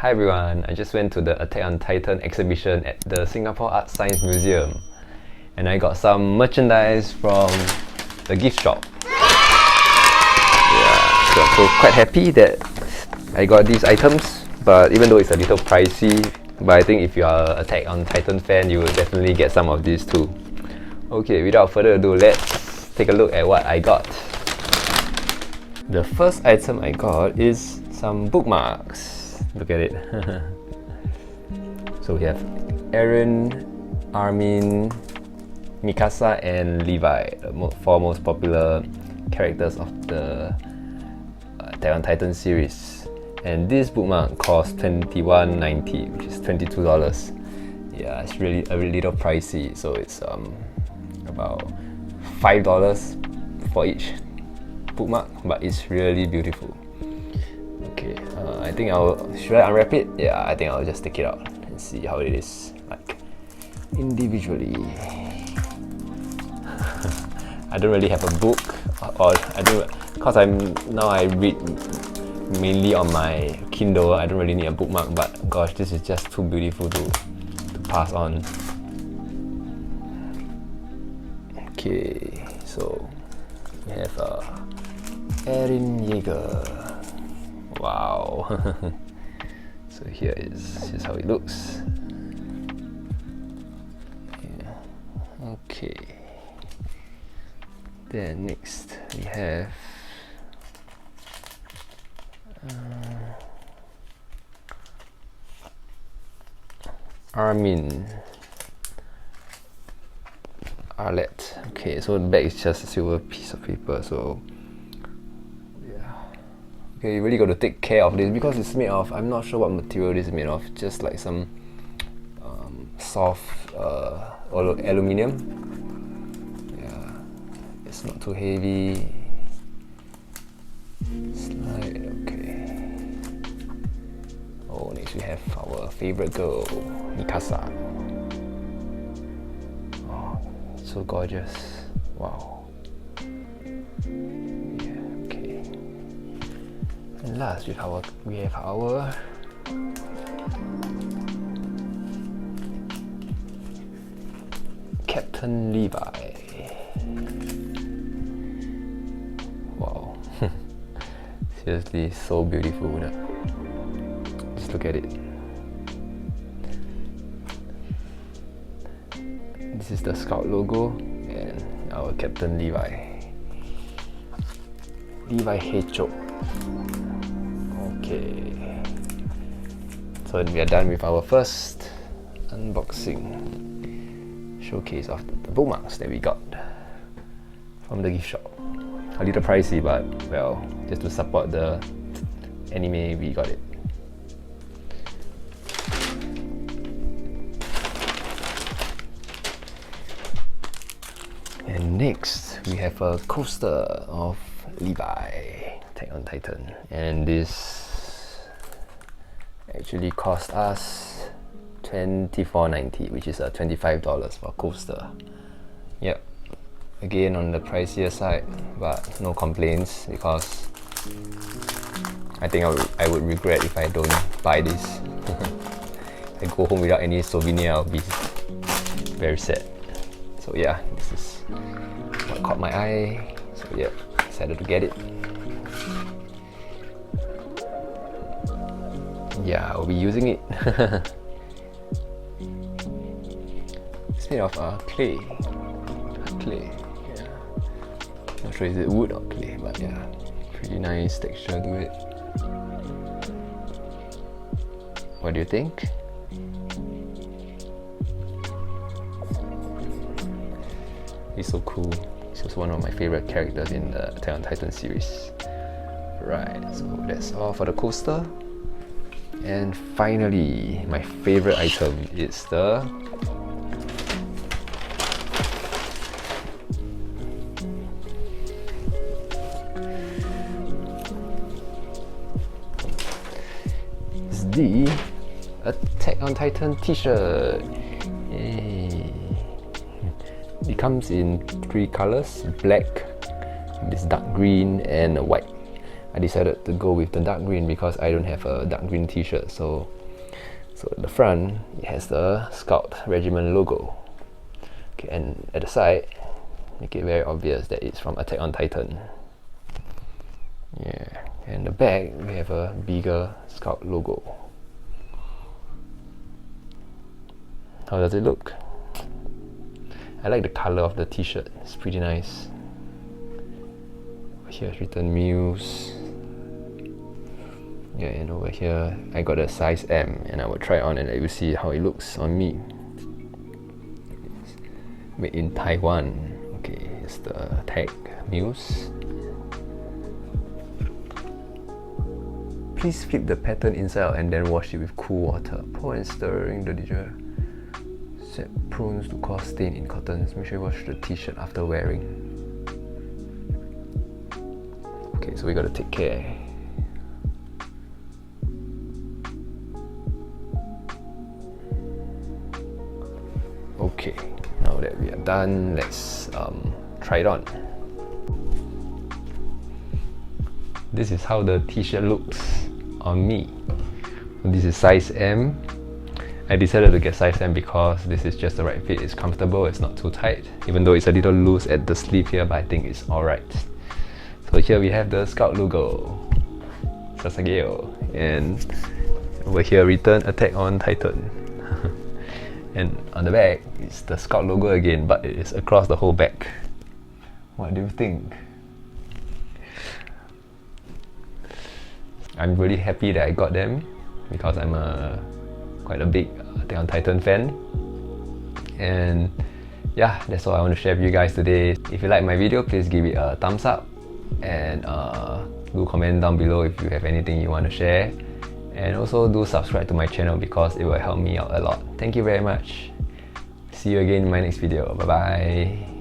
Hi everyone, I just went to the Attack on Titan exhibition at the Singapore ArtScience Museum and I got some merchandise from the gift shop. Yeah, so quite happy that I got these items, but even though it's a little pricey, but I think if you are an Attack on Titan fan, you will definitely get some of these too. Okay, without further ado, let's take a look at what I got. The first item I got is some bookmarks. Look at it. So we have Eren, Armin, Mikasa and Levi, the four most popular characters of the Attack on Titan series. And this bookmark costs $21.90, which is $22. Yeah, it's really a little pricey, so it's about $5 for each bookmark, but it's really beautiful. Okay, I think should I unwrap it? Yeah, I think I'll just take it out and see how it is like individually. I don't really have a book, or I don't, because I read mainly on my Kindle. I don't really need a bookmark, but gosh, this is just too beautiful to pass on. Okay, so we have Eren Yeager. Wow. So here's how it looks. Yeah. Okay. Then next we have Armin. Arlet. Okay, so the back is just a silver piece of paper, so okay, you really got to take care of this because it's made of, I'm not sure what material this is made of, just like some soft aluminium. Yeah, it's not too heavy. Slide, okay. Oh, next we have our favorite girl, Mikasa. Oh, so gorgeous. Wow. And last, we have our Captain Levi. Wow. Seriously, so beautiful. Just look at it. This is the Scout logo and our Captain Levi. Levi Hecho. Okay, so we are done with our first unboxing showcase of the bookmarks that we got from the gift shop. A little pricey, but well, just to support the anime, we got it. And next, we have a coaster of Levi, Attack on Titan, and this actually cost us $24.90, which is $25 for a coaster. Yep, again on the pricier side, but no complaints because I think I would regret if I don't buy this. If I go home without any souvenir, I'll be very sad. So yeah, this is what caught my eye. So yeah, decided to get it. Yeah, I'll be using it. It's made of clay. Clay, yeah. Not sure is it wood or clay, but yeah, pretty nice texture to it. What do you think? He's so cool. He's also one of my favorite characters in the Attack on Titan series. Right, so that's all for the coaster. And finally, my favorite item is the Attack on Titan T-shirt. Yay. It comes in 3 colors: black, this dark green, and white. I decided to go with the dark green because I don't have a dark green t-shirt. So at the front, it has the Scout Regiment logo. Okay, and at the side, make it very obvious that it's from Attack on Titan. Yeah, and the back, we have a bigger Scout logo. How does it look? I like the color of the t-shirt, it's pretty nice. Here it's written Muse. Yeah, and over here I got a size M, and I will try it on and I will see how it looks on me. It's made in Taiwan. Okay, here's the tag, Muse. Please flip the pattern inside out and then wash it with cool water. Pour and stirring the digital. Set prone to cause stain in cottons. Make sure you wash the t-shirt after wearing. Okay, so we gotta take care. Okay, now that we are done, let's try it on. This is how the t-shirt looks on me. This is size M. I decided to get size M because this is just the right fit. It's comfortable, it's not too tight, even though it's a little loose at the sleeve here, but I think it's alright. So here we have the Scout logo, Sasageyo, and over here written Attack on Titan. And on the back, it's the Scout logo again, but it is across the whole back. What do you think? I'm really happy that I got them because I'm quite a big Attack on Titan fan. And yeah, that's all I want to share with you guys today. If you like my video, please give it a thumbs up, and do comment down below if you have anything you want to share, and also do subscribe to my channel because it will help me out a lot. Thank you very much. See you again in my next video. Bye bye.